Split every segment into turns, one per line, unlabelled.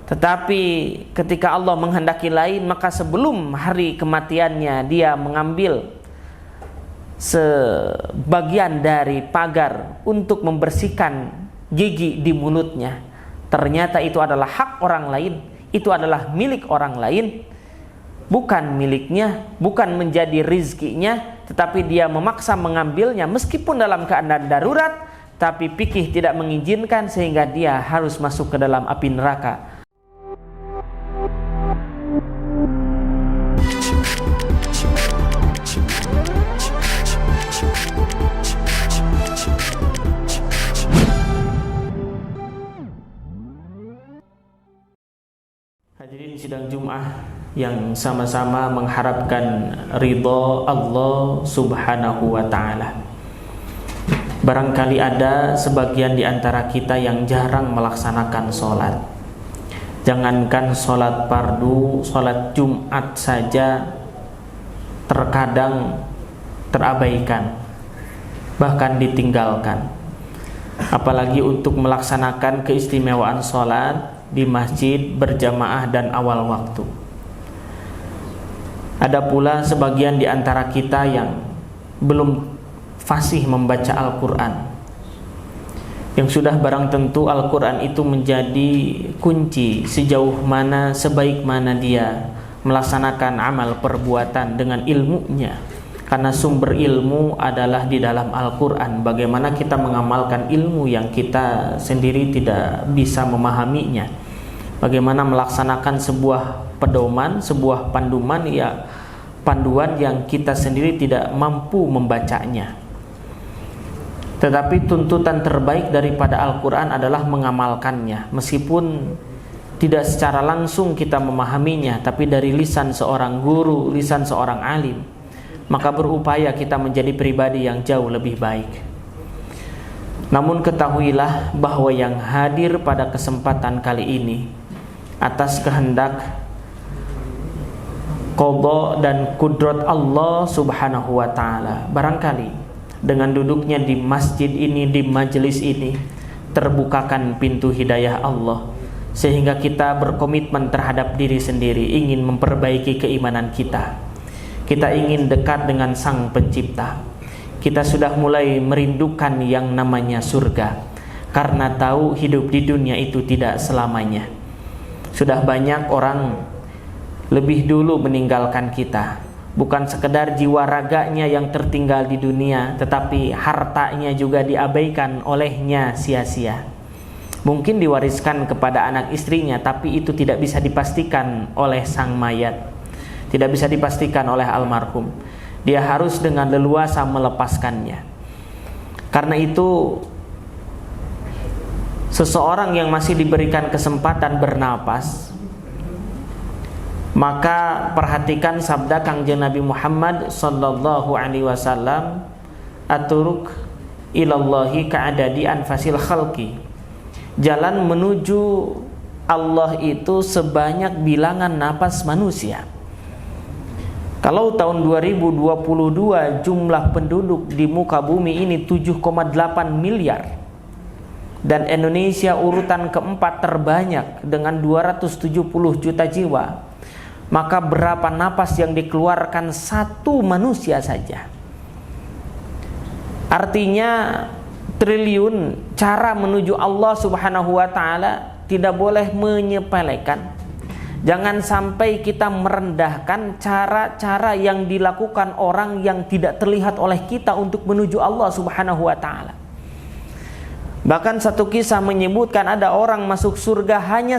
Tetapi ketika Allah menghendaki lain, maka sebelum hari kematiannya dia mengambil sebagian dari pagar untuk membersihkan gigi di mulutnya. Ternyata itu adalah hak orang lain, itu adalah milik orang lain, bukan miliknya, bukan menjadi rizkinya, tetapi dia memaksa mengambilnya meskipun dalam keadaan darurat, tapi fikih tidak mengizinkan sehingga dia harus masuk ke dalam api neraka. Hadirin sidang Jum'ah yang sama-sama mengharapkan ridha Allah Subhanahu wa ta'ala. Barangkali ada sebagian di antara kita yang jarang melaksanakan sholat. Jangankan sholat fardu, sholat Jumat saja terkadang terabaikan, bahkan ditinggalkan. Apalagi untuk melaksanakan keistimewaan sholat di masjid berjamaah dan awal waktu. Ada pula sebagian di antara kita yang belum fasih membaca Al-Quran, yang sudah barang tentu Al-Quran itu menjadi kunci sejauh mana, sebaik mana dia melaksanakan amal perbuatan dengan ilmunya. Karena sumber ilmu adalah di dalam Al-Quran. Bagaimana kita mengamalkan ilmu yang kita sendiri tidak bisa memahaminya? Bagaimana melaksanakan sebuah pedoman, sebuah panduan yang kita sendiri tidak mampu membacanya? Tetapi tuntutan terbaik daripada Al-Quran adalah mengamalkannya. Meskipun tidak secara langsung kita memahaminya, tapi dari lisan seorang guru, lisan seorang alim, maka berupaya kita menjadi pribadi yang jauh lebih baik. Namun ketahuilah bahwa yang hadir pada kesempatan kali ini atas kehendak qadha dan kudrat Allah Subhanahu wa ta'ala. Barangkali dengan duduknya di masjid ini, di majelis ini, terbukakan pintu hidayah Allah, sehingga kita berkomitmen terhadap diri sendiri, ingin memperbaiki keimanan kita. Kita ingin dekat dengan Sang Pencipta. Kita sudah mulai merindukan yang namanya surga, karena tahu hidup di dunia itu tidak selamanya. Sudah banyak orang lebih dulu meninggalkan kita. Bukan sekedar jiwa raganya yang tertinggal di dunia, tetapi hartanya juga diabaikan olehnya sia-sia. Mungkin diwariskan kepada anak istrinya, tapi itu tidak bisa dipastikan oleh sang mayat, tidak bisa dipastikan oleh almarhum. Dia harus dengan leluasa melepaskannya. Karena itu, seseorang yang masih diberikan kesempatan bernapas, maka perhatikan sabda Kangjeng Nabi Muhammad sallallahu alaihi wasallam, "Aturuk ilallahi ka'adadi anfasil khalqi." Jalan menuju Allah itu sebanyak bilangan napas manusia. Kalau tahun 2022 jumlah penduduk di muka bumi ini 7,8 miliar, dan Indonesia urutan keempat terbanyak dengan 270 juta jiwa, maka berapa napas yang dikeluarkan satu manusia saja? Artinya triliun cara menuju Allah Subhanahu wa ta'ala tidak boleh menyepelekan. Jangan sampai kita merendahkan cara-cara yang dilakukan orang yang tidak terlihat oleh kita untuk menuju Allah Subhanahu wa ta'ala. Bahkan satu kisah menyebutkan ada orang masuk surga hanya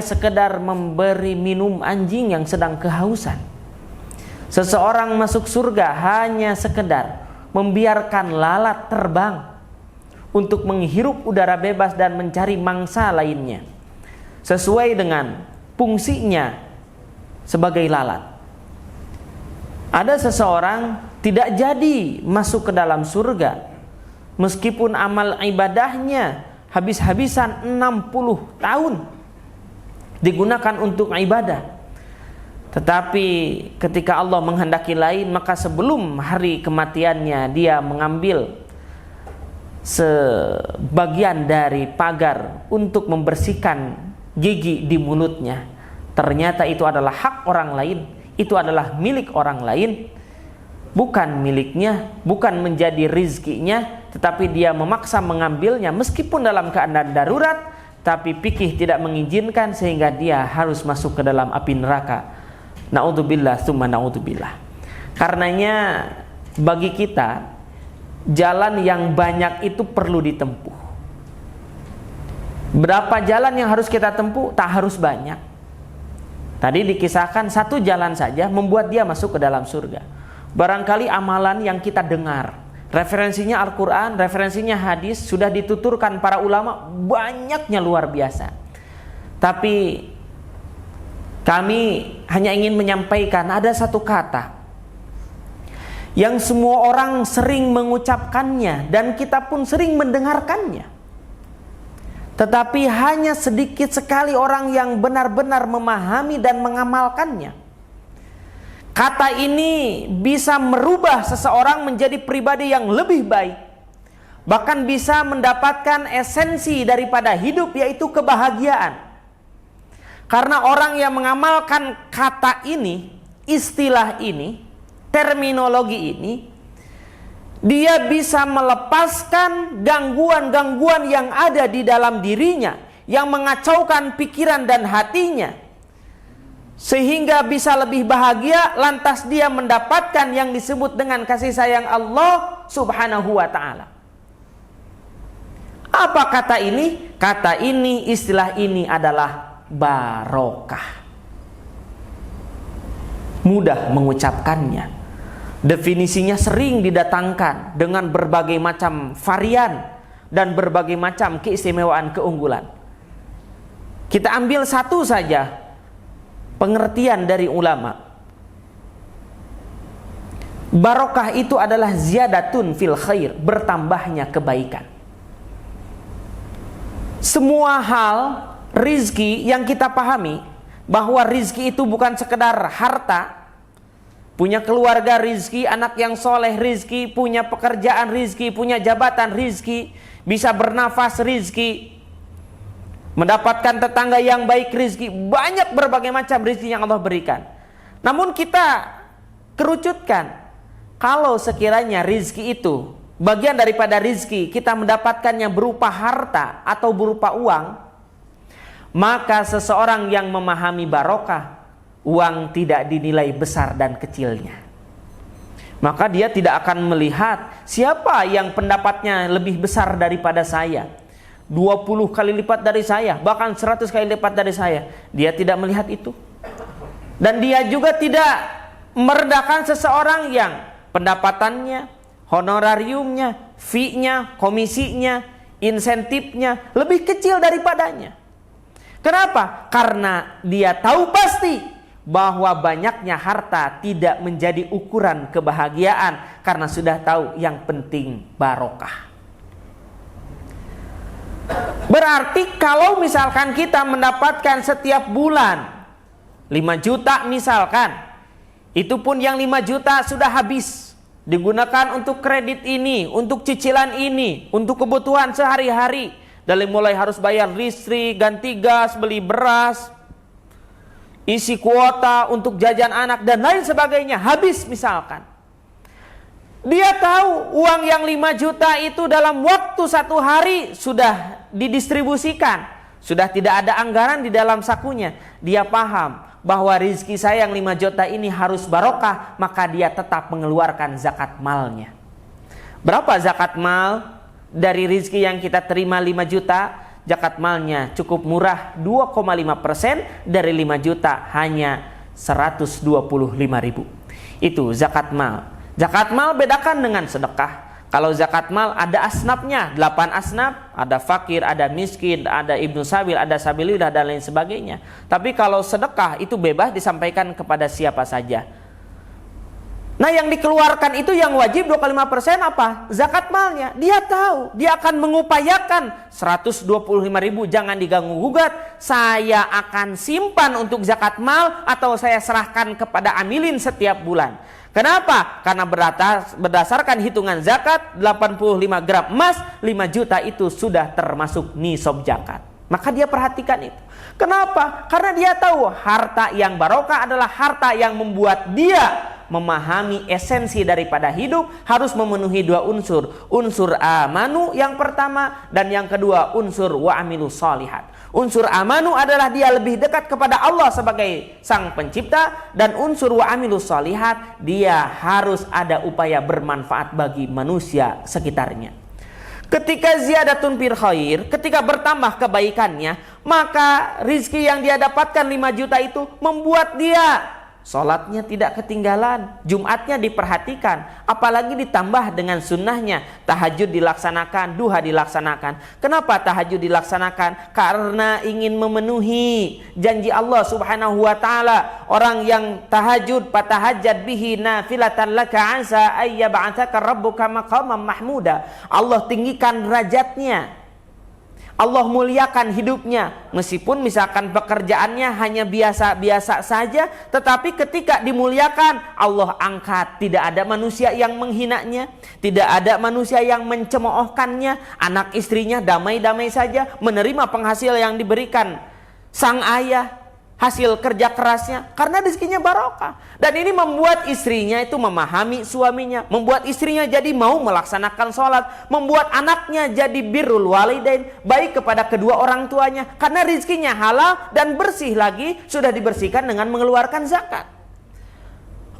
sekedar memberi minum anjing yang sedang kehausan. Seseorang masuk surga hanya sekedar membiarkan lalat terbang untuk menghirup udara bebas dan mencari mangsa lainnya sesuai dengan fungsinya sebagai lalat. Ada seseorang tidak jadi masuk ke dalam surga meskipun amal ibadahnya habis-habisan 60 tahun digunakan untuk ibadah. Tetapi ketika Allah menghendaki lain, maka sebelum hari kematiannya dia mengambil sebagian dari pagar untuk membersihkan gigi di mulutnya, ternyata itu adalah hak orang lain, itu adalah milik orang lain, bukan miliknya, bukan menjadi rizkinya, tetapi dia memaksa mengambilnya meskipun dalam keadaan darurat, tapi fikih tidak mengizinkan sehingga dia harus masuk ke dalam api neraka. Na'udzubillah tsumma na'udzubillah. Karenanya bagi kita jalan yang banyak itu perlu ditempuh. Berapa jalan yang harus kita tempuh? Tak harus banyak. Tadi dikisahkan satu jalan saja membuat dia masuk ke dalam surga. Barangkali amalan yang kita dengar, referensinya Al-Quran, referensinya hadis, sudah dituturkan para ulama, banyaknya luar biasa. Tapi kami hanya ingin menyampaikan ada satu kata yang semua orang sering mengucapkannya dan kita pun sering mendengarkannya, tetapi hanya sedikit sekali orang yang benar-benar memahami dan mengamalkannya. Kata ini bisa merubah seseorang menjadi pribadi yang lebih baik, bahkan bisa mendapatkan esensi daripada hidup, yaitu kebahagiaan. Karena orang yang mengamalkan kata ini, istilah ini, terminologi ini, dia bisa melepaskan gangguan-gangguan yang ada di dalam dirinya, yang mengacaukan pikiran dan hatinya, sehingga bisa lebih bahagia. Lantas dia mendapatkan yang disebut dengan kasih sayang Allah subhanahu wa ta'ala. Apa kata ini? Kata ini, istilah ini adalah barokah. Mudah mengucapkannya, definisinya sering didatangkan dengan berbagai macam varian dan berbagai macam keistimewaan, keunggulan. Kita ambil satu saja pengertian dari ulama. Barokah itu adalah ziyadatun fil khair, bertambahnya kebaikan. Semua hal rizki yang kita pahami bahwa rizki itu bukan sekedar harta. Punya keluarga rizki, anak yang soleh rizki, punya pekerjaan rizki, punya jabatan rizki, bisa bernafas rizki, mendapatkan tetangga yang baik rizki, banyak berbagai macam rizki yang Allah berikan. Namun kita kerucutkan, kalau sekiranya rizki itu, bagian daripada rizki kita mendapatkannya berupa harta atau berupa uang, maka seseorang yang memahami barokah, uang tidak dinilai besar dan kecilnya. Maka dia tidak akan melihat siapa yang pendapatnya lebih besar daripada saya, 20 kali lipat dari saya, bahkan 100 kali lipat dari saya. Dia tidak melihat itu. Dan dia juga tidak merendahkan seseorang yang pendapatannya, honorariumnya, fee-nya, komisinya, insentifnya lebih kecil daripadanya. Kenapa? Karena dia tahu pasti bahwa banyaknya harta tidak menjadi ukuran kebahagiaan, karena sudah tahu yang penting barokah. Berarti kalau misalkan kita mendapatkan setiap bulan 5 juta misalkan, itu pun yang 5 juta sudah habis, digunakan untuk kredit ini, untuk cicilan ini, untuk kebutuhan sehari-hari, dari mulai harus bayar listrik, ganti gas, beli beras, isi kuota untuk jajan anak dan lain sebagainya, habis misalkan. Dia tahu uang yang 5 juta itu dalam waktu 1 hari sudah didistribusikan, sudah tidak ada anggaran di dalam sakunya. Dia paham bahwa rizki saya yang 5 juta ini harus barokah, maka dia tetap mengeluarkan zakat malnya. Berapa zakat mal dari rizki yang kita terima 5 juta? Zakat malnya cukup murah, 2,5% dari 5 juta, hanya 125.000. Itu zakat mal. Zakat mal bedakan dengan sedekah. Kalau zakat mal ada asnafnya, 8 asnaf, ada fakir, ada miskin, ada ibnu sabil, ada sabilillah dan lain sebagainya. Tapi kalau sedekah itu bebas disampaikan kepada siapa saja. Nah, yang dikeluarkan itu yang wajib 2,5% apa? Zakat malnya. Dia tahu, dia akan mengupayakan 125.000 jangan diganggu gugat. Saya akan simpan untuk zakat mal atau saya serahkan kepada amilin setiap bulan. Kenapa? Karena berdasarkan hitungan zakat 85 gram emas, 5 juta itu sudah termasuk nisab zakat. Maka dia perhatikan itu. Kenapa? Karena dia tahu harta yang barokah adalah harta yang membuat dia memahami esensi daripada hidup, harus memenuhi dua unsur. Unsur amanu yang pertama, dan yang kedua unsur wa amilus shalihat. Unsur amanu adalah dia lebih dekat kepada Allah sebagai sang pencipta, dan unsur wa amilus shalihat, dia harus ada upaya bermanfaat bagi manusia sekitarnya. Ketika ziyadatun fil khair, ketika bertambah kebaikannya, maka rizki yang dia dapatkan 5 juta itu membuat dia sholatnya tidak ketinggalan, Jumatnya diperhatikan, apalagi ditambah dengan sunnahnya, tahajud dilaksanakan, duha dilaksanakan. Kenapa tahajud dilaksanakan? Karena ingin memenuhi janji Allah subhanahu wa ta'ala. Orang yang tahajud, fatahajjad bihi nafilatan laka asa ayyab'atsaka rabbuka maqaman mahmuda. Allah tinggikan derajatnya, Allah muliakan hidupnya, meskipun misalkan pekerjaannya hanya biasa-biasa saja, tetapi ketika dimuliakan, Allah angkat. Tidak ada manusia yang menghinanya, tidak ada manusia yang mencemoohkannya. Anak istrinya damai-damai saja, menerima penghasil yang diberikan sang ayah, hasil kerja kerasnya, karena rezekinya barokah. Dan ini membuat istrinya itu memahami suaminya, membuat istrinya jadi mau melaksanakan sholat, membuat anaknya jadi birrul walidain, baik kepada kedua orang tuanya, karena rezekinya halal dan bersih lagi, sudah dibersihkan dengan mengeluarkan zakat.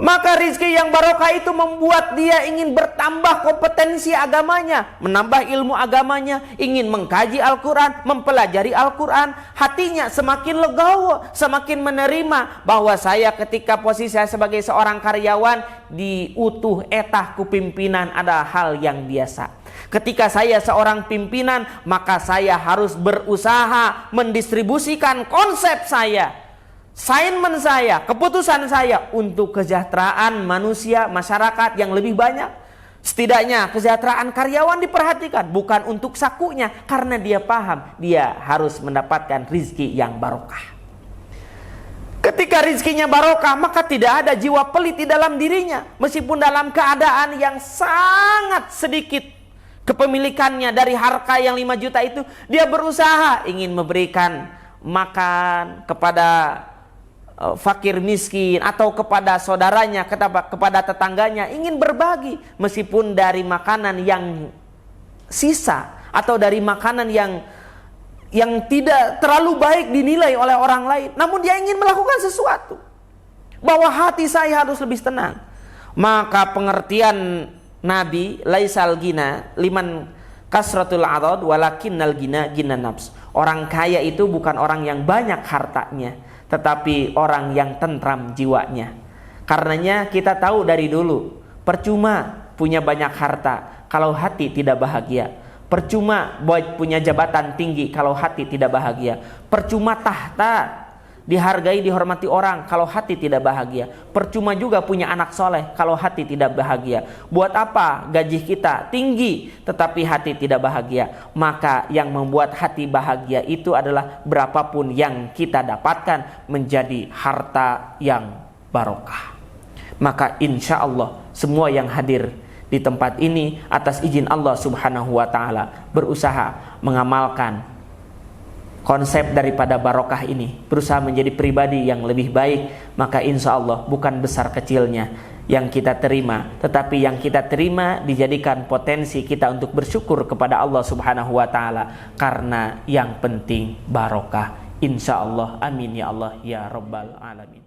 Maka rezeki yang barokah itu membuat dia ingin bertambah kompetensi agamanya, menambah ilmu agamanya, ingin mengkaji Al-Quran, mempelajari Al-Quran. Hatinya semakin legowo, semakin menerima bahwa saya ketika posisi saya sebagai seorang karyawan diutuh etah ku pimpinan adalah hal yang biasa. Ketika saya seorang pimpinan, maka saya harus berusaha mendistribusikan konsep saya, assignment saya, keputusan saya untuk kesejahteraan manusia, masyarakat yang lebih banyak. Setidaknya kesejahteraan karyawan diperhatikan, bukan untuk sakunya, karena dia paham dia harus mendapatkan rizki yang barokah. Ketika rizkinya barokah, maka tidak ada jiwa pelit di dalam dirinya, meskipun dalam keadaan yang sangat sedikit kepemilikannya dari harta yang 5 juta itu, dia berusaha ingin memberikan makan kepada fakir miskin atau kepada saudaranya, kepada tetangganya, ingin berbagi, meskipun dari makanan yang sisa atau dari makanan yang tidak terlalu baik dinilai oleh orang lain, namun dia ingin melakukan sesuatu, bahwa hati saya harus lebih tenang. Maka pengertian Nabi, laisal gina liman kasratul adad walakinnal gina gina nafs. Orang kaya itu bukan orang yang banyak hartanya, tetapi orang yang tentram jiwanya. Karenanya kita tahu dari dulu, percuma punya banyak harta kalau hati tidak bahagia. Percuma punya jabatan tinggi kalau hati tidak bahagia. Percuma tahta dihargai, dihormati orang kalau hati tidak bahagia. Percuma juga punya anak soleh kalau hati tidak bahagia. Buat apa gaji kita tinggi tetapi hati tidak bahagia? Maka yang membuat hati bahagia itu adalah berapapun yang kita dapatkan menjadi harta yang barokah. Maka insya Allah semua yang hadir di tempat ini atas izin Allah subhanahu wa ta'ala berusaha mengamalkan konsep daripada barokah ini, berusaha menjadi pribadi yang lebih baik. Maka insya Allah bukan besar kecilnya yang kita terima, tetapi yang kita terima dijadikan potensi kita untuk bersyukur kepada Allah subhanahu wa ta'ala, karena yang penting barokah insya Allah. Amin ya Allah ya rabbal alamin.